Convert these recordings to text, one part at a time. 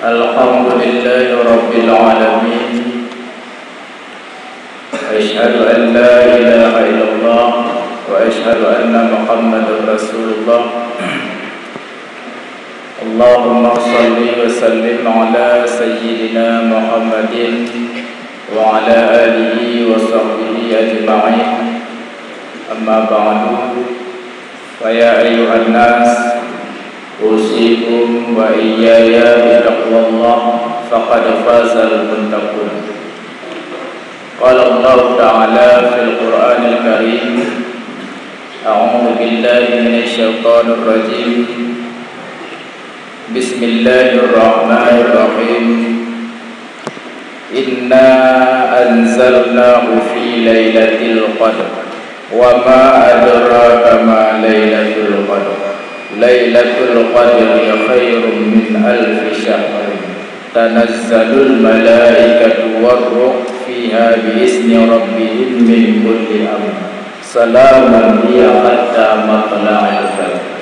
Alhamdulillahi Rabbil Alamin. Asyhadu an la ilaha illallah wa asyhadu anna Muhammadar Rasulullah. Allahumma salli wa sallim ala sayyidina Muhammadin wa ala alihi wa sahbihi ajma'in. Amma ba'du. Fa ya ayyuhan nas, usikum wa iyaya bitaqwallah faqad fazal muttaqun. Qala Allah Ta'ala fil Qur'anil Karim, a'udzu billahi minasy syaithanir rajim. Bismillahirrahmanirrahim. Inna anzalnahu fi lailatul qadr wa ma adraka ma lailatul qadr. Lailatul qadri khairum min alfi syahr. Tanazzalul malaikatu war-ruh fiha bi'izni rabbihim min kulli amr. Salamun hiya hatta matla'il fajr.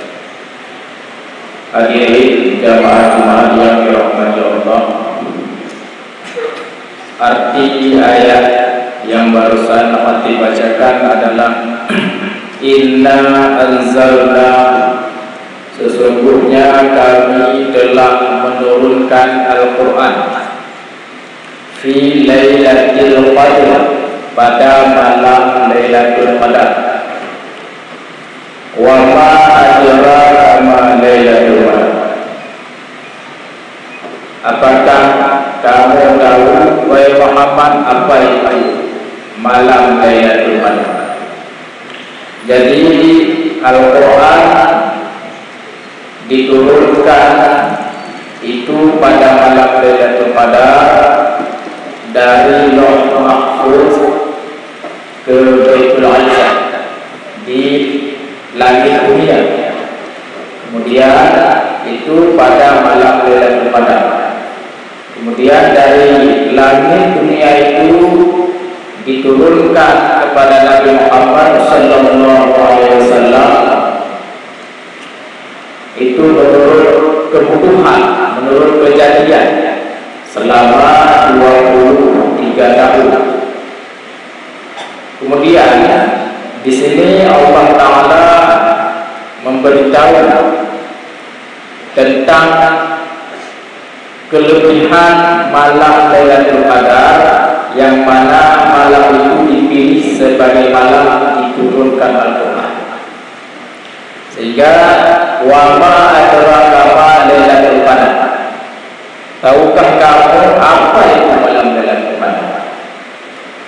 Hadirin jamaah yang dirahmati Allah, arti ayat yang barusan Fatih bacakan adalah Inna anzalna, sesungguhnya kami telah menurunkan Al-Quran fi lailatul qadr, pada malam Lailatul Qadar. Wa ma adraka ma Lailatul Qadar. Apakah kamu tahu wahai Muhammad apa itu malam Lailatul Qadar? Jadi Al-Quran diturunkan itu pada malam Lailatul Qadar dari Lauh Mahfuz ke Baitul Izzah di langit dunia. Kemudian itu pada malam Lailatul Qadar. Kemudian dari langit dunia itu diturunkan kepada Nabi Muhammad sallallahu alaihi wasallam. Itu menurut kebutuhan, menurut kejadian selama 23 tahun. Kemudian di sini Allah Ta'ala memberitahu tentang kelebihan malam Lailatul Qadar, yang mana malam itu dipilih sebagai malam diturunkan Al-Quran. Sehingga wa ma adraka ma Lailatul Qadar, tahukah kamu apa itu malam Lailatul Qadar?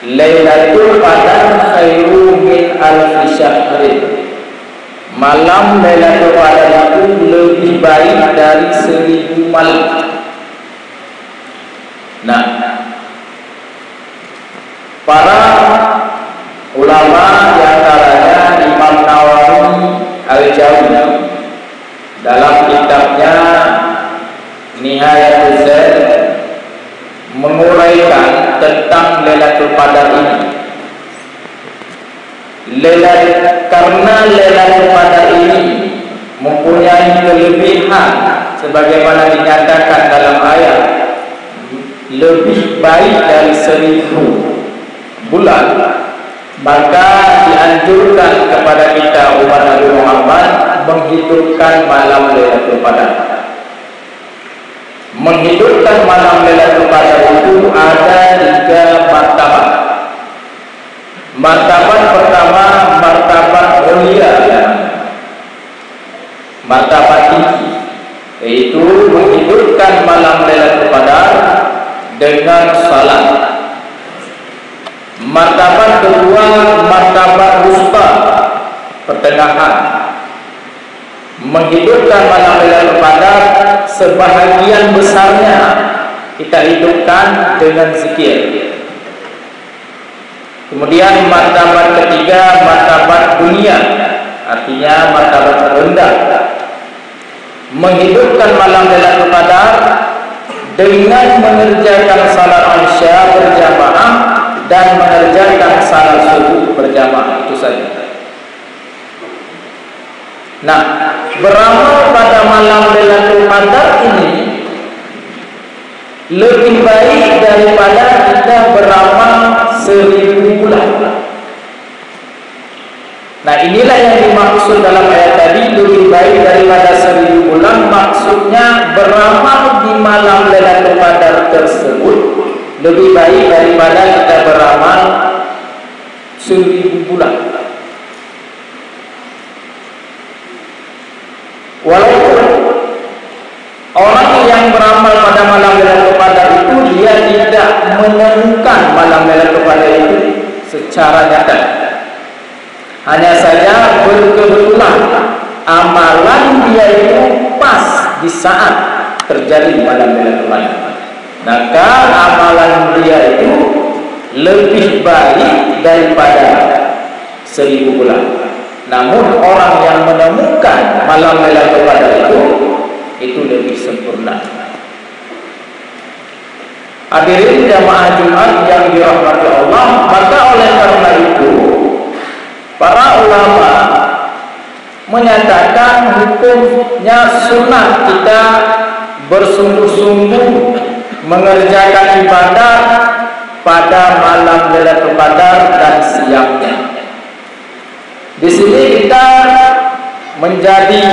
Lailatul Qadar khairum min alfi syahrin. Malam Lailatul Qadar itu lebih baik dari 1000 malam. Nah, para ulama di antaranya Imam Nawawi Al-Jawi dalam kitabnya Nihayatul Zaid menguraikan tentang Lailatul Qadar ini. Karena Lailatul Qadar ini mempunyai kelebihan sebagaimana dinyatakan dalam ayat, lebih baik dari 1000 bulan, maka dianjurkan kepada kita umat Nabi Muhammad menghidupkan malam Lailatul Qadar. Menghidupkan malam Lailatul Qadar itu ada 3 martabat. Martabat pertama, martabat mulia, martabat tinggi, yaitu menghidupkan malam Lailatul Qadar dengan salat. Martabat kedua, martabat wusta, pertengahan, menghidupkan malam Lailatul Qadar sebahagian besarnya kita hidupkan dengan zikir. Kemudian martabat ketiga, martabat dunia, artinya martabat terendah, menghidupkan malam Lailatul Qadar dengan mengerjakan salat Isya berjamaah dan mengerjakan salat subuh berjamaah, itu saja. Nah, beramal pada malam Lailatul Qadar ini lebih baik daripada kita beramal 1000 bulan. Nah, inilah yang dimaksud dalam ayat tadi, lebih baik daripada 1000 bulan. Maksudnya beramal di malam Lailatul Qadar tersebut lebih baik daripada kita beramal 1000 bulan. Walaupun orang yang beramal pada malam Lailatul Qadar itu dia tidak menemukan malam Lailatul Qadar itu secara nyata, hanya saja berkebetulan amalan dia itu pas di saat terjadi malam Lailatul Qadar, maka amalan dia itu lebih baik daripada 1000 bulan. Namun orang yang menemukan malam Lailatul Qadar itu lebih sempurna. Hadirin jamaah Jumat yang dirahmati Allah, maka oleh karena itu para ulama menyatakan hukumnya sunnah kita bersungguh-sungguh mengerjakan ibadah pada malam Lailatul Qadar dan siangnya. Di sini kita menjadi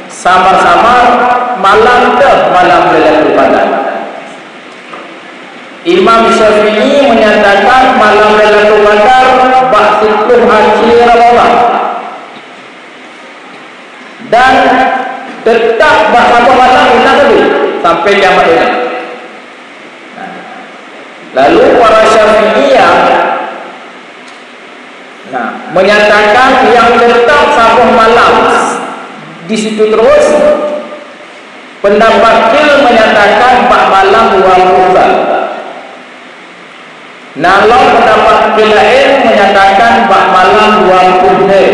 samar-samar malam Lailatul Qadar. Imam Syafi'i menyatakan malam Lailatul Qadar ba'dul akhir Ramadan, dan tetap bahwa malam ini sampai kiamat ini. Lalu para Syafi'iyah menyatakan yang tetap satu malam di situ terus. Pendapat Kil menyatakan 4 malam 2 bulan. Nalor pendapat Kil lain menyatakan 4 malam 20 hari.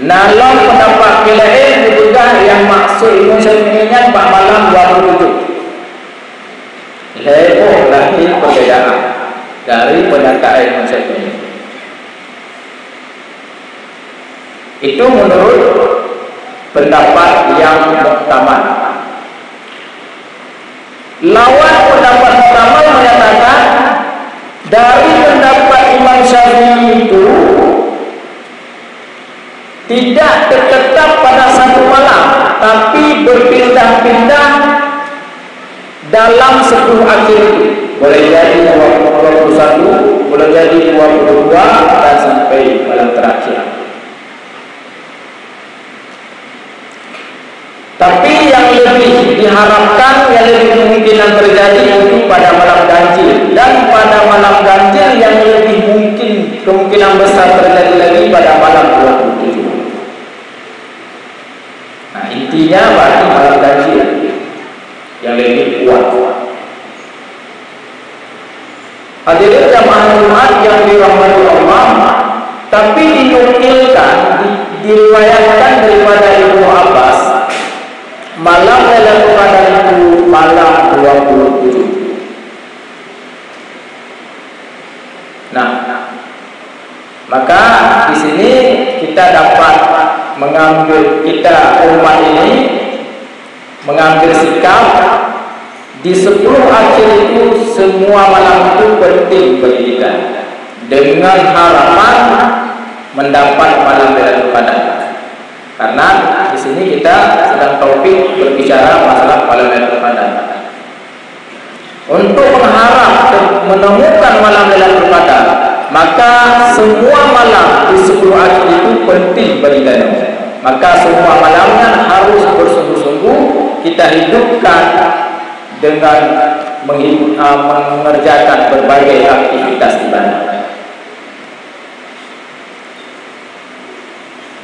Nalor pendapat Kil lain juga yang maksud Imam Syafi'inya 4 malam 27. Lepas lahir perbedaan dari pendapat Imam Syafi'i. Itu menurut pendapat yang muktamad. Lawan pendapat muktamad menyatakan dari pendapat Imam Syafi'i itu tidak tetap pada satu malam, tapi berpindah-pindah dalam 10 akhir itu. Boleh jadi 21, boleh jadi 22 dan sampai malam terakhir. Tapi yang lebih diharapkan, yang lebih kemungkinan terjadi itu pada malam ganjil, dan pada malam ganjil yang lebih mungkin kemungkinan besar terjadi lagi pada malam 27. Nah, intinya berarti malam ganjil yang lebih kuat. Hadirin jamaah Jumat yang dirahmati Allah, tapi dinukilkan, diriwayatkan daripada Ibnu Abbas, malam Lailatul Qadar itu malam 27. Nah, maka di sini kita dapat mengambil, kita umat ini mengambil sikap di 10 akhir itu semua malam itu penting bagi kita, dengan harapan mendapat malam Lailatul Qadar. Karena di sini kita sedang topik berbicara masalah malam Lailatul Qadar. Untuk mengharap menemukan malam Lailatul Qadar, maka semua malam di 10 akhir itu penting bagi kita. Maka semua malamnya harus bersungguh-sungguh kita hidupkan dengan mengerjakan berbagai aktivitas ibadah.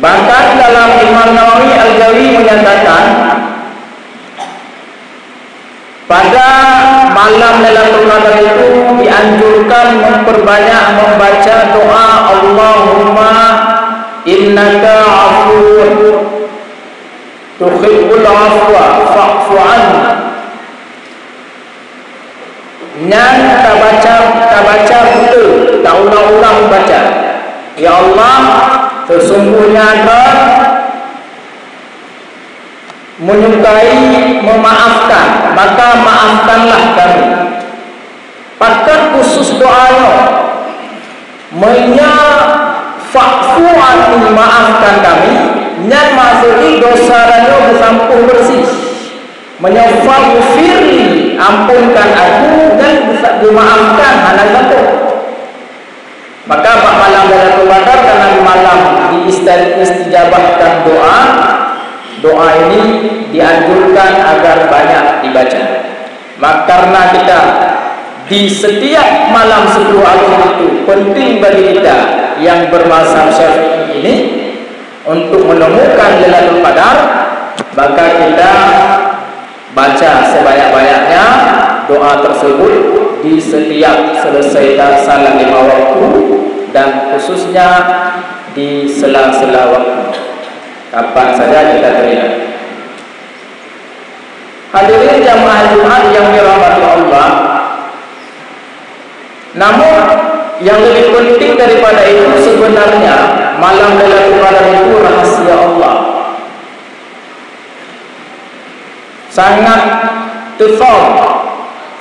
Bahkan dalam Imam Nawawi Al-Jawi menyatakan pada malam Lailatul Qadar itu dianjurkan memperbanyak membaca doa Allahumma innaka afuwun tuhibbul afwa fa'fu anni. Yang kita baca betul, tak ulang-ulang baca. Ya Allah, sesungguhnya Engkau menyukai memaafkan, maka maafkanlah kami. Pakar khusus doanya fa'fu anni, maafkan kami, yang maksudnya dosa ranya bersampung bersih. Faghfirli, ampunkan aku, dan bisa dimaafkan hanya satu. Maka malam Lailatul Qadar karena malam diistijabahkan doa ini dianjurkan agar banyak dibaca. Maka karena kita di setiap malam 10 Agustus itu penting bagi kita yang bermazhab Syafi'i ini untuk menemukan Lailatul Qadar, maka kita baca sebanyak-banyaknya doa tersebut di setiap selesai salat 5 waktu, dan khususnya di sela-sela waktu, kapan saja kita terlihat. Hadirin jamaah Jumat yang dirahmati Allah, namun yang lebih penting daripada itu sebenarnya malam Lailatul Qadar itu rahasia Allah. Sangat tefal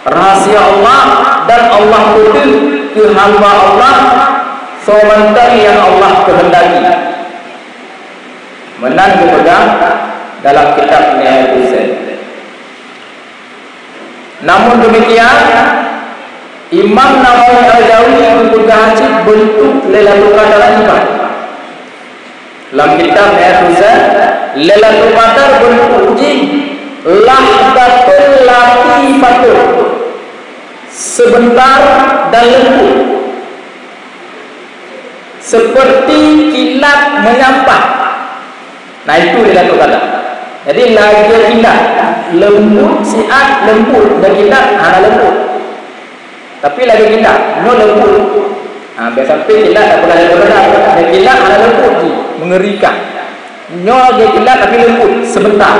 rahasia Allah, dan Allah beri ke hamba Allah sementara yang Allah kehendaki. Menang dipegang dalam kitab Nihayatul Zain. Namun demikian, Imam Nawawi Al-Jawi mempegang bentuk Lailatul Qadar ini. Dalam kitab Nihayatul Zain, Lailatul Qadar bentuk lahdatul latifatul, sebentar dan lembut, seperti kilat menyampai. Nah, itu Lailatul Qadar. Jadi lagi kilat, lembut, siat, lembut, dan kilat hanya lembut. Tapi lagi kilat, no lembut. Biasa kilat tak boleh lembut, ada kilat hanya lembut, mengerikan. No lagi kilat tapi lembut, sebentar.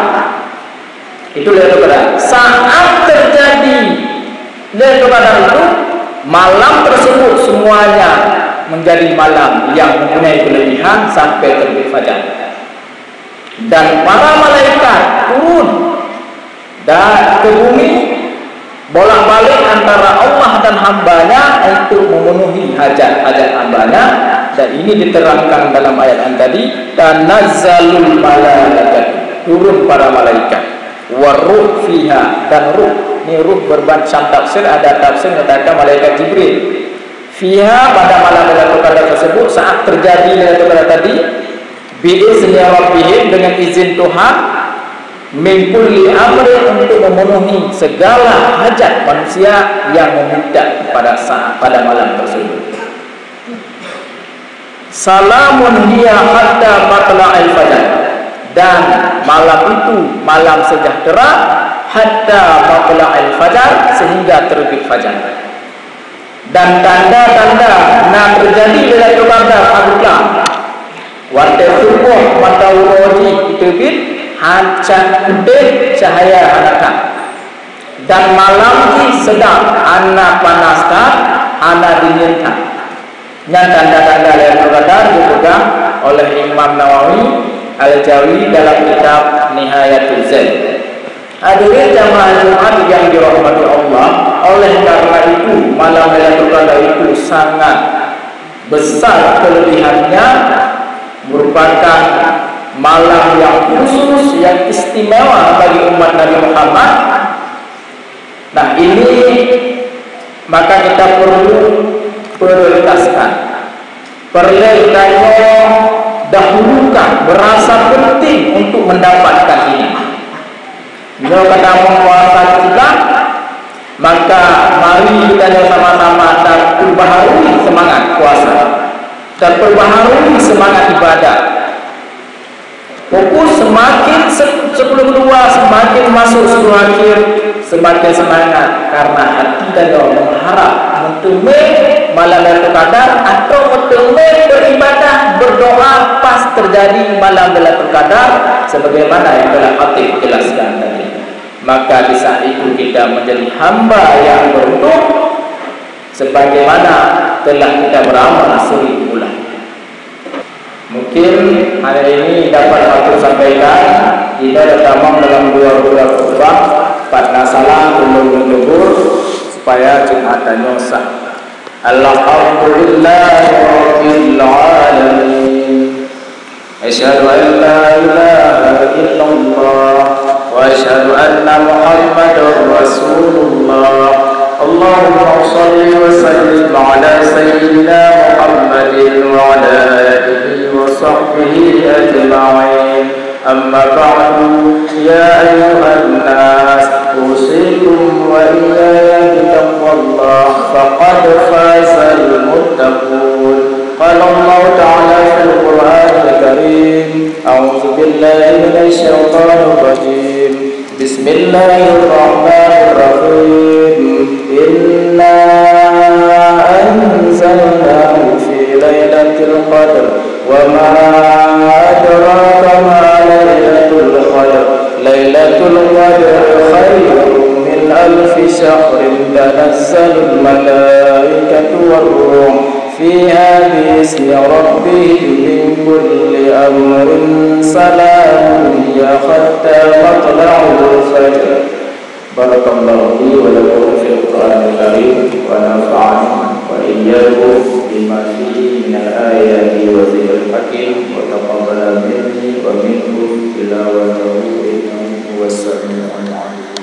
Itu Lailatul Qadar. Saat terjadi Lailatul Qadar itu, malam tersebut semuanya menjadi malam yang mempunyai kelebihan sampai terbit fajar. Dan para malaikat turun dan ke bumi bolak-balik antara Allah dan hambanya untuk memenuhi hajat-hajat hambanya. Dan ini diterangkan dalam ayat yang tadi, tanazzalul malaikat, turun para malaikat. Waruh fiha, dan ruh, ini ruh berbaca tafsir, ada tafsir mengatakan malaikat Jibril. Fiha, pada malam Lailatul Qadar tersebut, saat terjadi Lailatul Qadar tadi, biizni rabbihim, dengan izin Tuhan, min kulli amrin, untuk memenuhi segala hajat manusia yang meminta pada malam tersebut. Salamun hiya hatta matla'il fajar, dan malam itu malam sejahtera hatta matla'il fajar, sehingga terbit fajar. Dan tanda-tanda nak terjadi Lailatul Qadar adalah waktu subuh matahari terbit, hancang putih cahaya hanakan, dan malam ini sedang anak panaskan, anak dinginkan. Yang tanda-tanda Lailatul Qadar dipegang oleh Imam Nawawi Al-Jawi dalam kitab Nihayatul Zain. Hadirin jamaah Jumat yang dirahmati Allah, oleh karena itu malam Lailatul Qadar itu sangat besar kelebihannya, merupakan malam yang khusus, yang istimewa bagi umat Nabi Muhammad. Nah, ini maka kita perlu prioritaskan, dahulukan, berasa penting untuk mendapatkan ini. Kalau kita puasa kita, maka mari kita sama-sama terperbaharui semangat puasa, terperbaharui semangat ibadah. Fokus semakin 10 kedua, semakin masuk 10 akhir, semakin semangat, karena hati dan mengharap mentemui malam Lailatul Qadar, atau mentemui beribadah, berdoa pas terjadi malam Lailatul Qadar, sebagaimana yang telah Khatib jelaskan tadi. Maka di saat itu kita menjadi hamba yang beruntung, sebagaimana telah kita beramal 1000 bulan. Mungkin hari ini dapat aku sampaikan kita tertamang dalam dua khutbah pada salah belum menegur supaya jemaatnya sah. Alhamdulillahirabbil alamin. Asyhadu an la ilaha illallah wa asyhadu anna Muhammadar Rasulullah. Allahumma shalli wa sallim ala sayyidina Muhammadin wa ala alihi wa sahbihi ajma'in. Amma ba'du, ya ayyuhan nas, usikum wa iyaya bitaqwallah, faqad fazal muttaqun. Qala Allah ta'ala fil Qur'anil Karim, a'udzu billahi minasy syaithanir rajim. Bismillahirrahmanirrahim. Inna anzalnahu fi lailatul qadr wa ma adraka ma lailatul qadr. Lailatul qadr khairun min alfi syahrin, tanazzalul malaikatu war-ruh fiha bi'izni rabbihim min kulli amrin salamun hiya hatta matla'ul fajr. Barakallahu li wa lakum fil Qur'anil Karim wa nafa'ani wa iyyakum bima fihi minal ayati wa dzikril hakim wa taqabbala minni wa minkum tilawatahu innahu huwas samiul 'alim.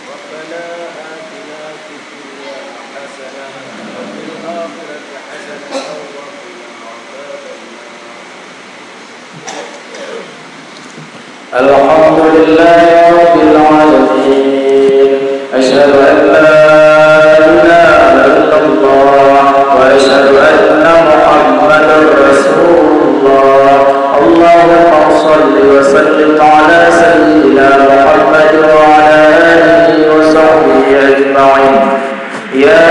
Rabbana atina fid dunya hasanah wa fil akhirati hasanah wa qina adzabannar. Alhamdulillah rabbil alamin. Asyhadu an la ilaha illallah wa asyhadu anna Muhammadar Rasulullah. Allahumma shalli wa sallim ala sayyidina Muhammad wa ala alihi wa sahbihi ajma'in. Ya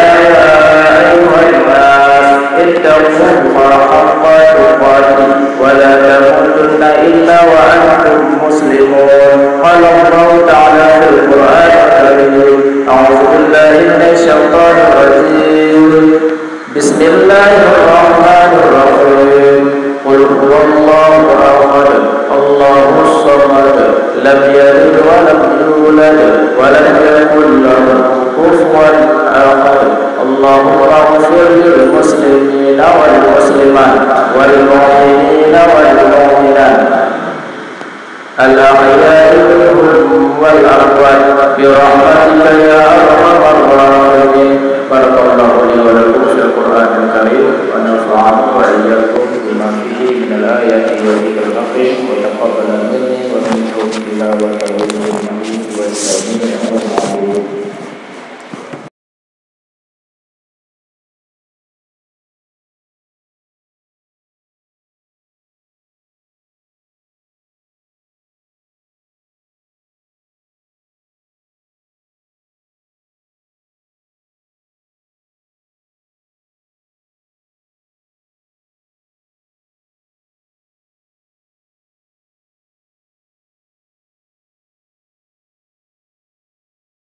ayyuhan nas, ittaqullaha haqqa tuqatih wa la tamutunna illa wa antum muslimun. Qala Allah ta'ala fil Qur'anil Karim, a'udzu billahi minasy syaithanir rajim. Bismillahirrahmanirrahim. Qul huwallahu ahad, Allahus samad, lam yalid wa lam yulad wa lam yakul lahu kufuwan ahad. Allahumma ighfir lil muslimina wal muslimat wal mu'minina wal mu'minat al-ahya'i minhum wal amwat bi rahmatika ya arhamar rahimin. Barakallahu li wa lakum fil Qur'anil Karim wa nafa'ani wa iyyakum bima fihi minal ayati wa dzikril hakim wa taqabbala minni wa minkum tilawatahu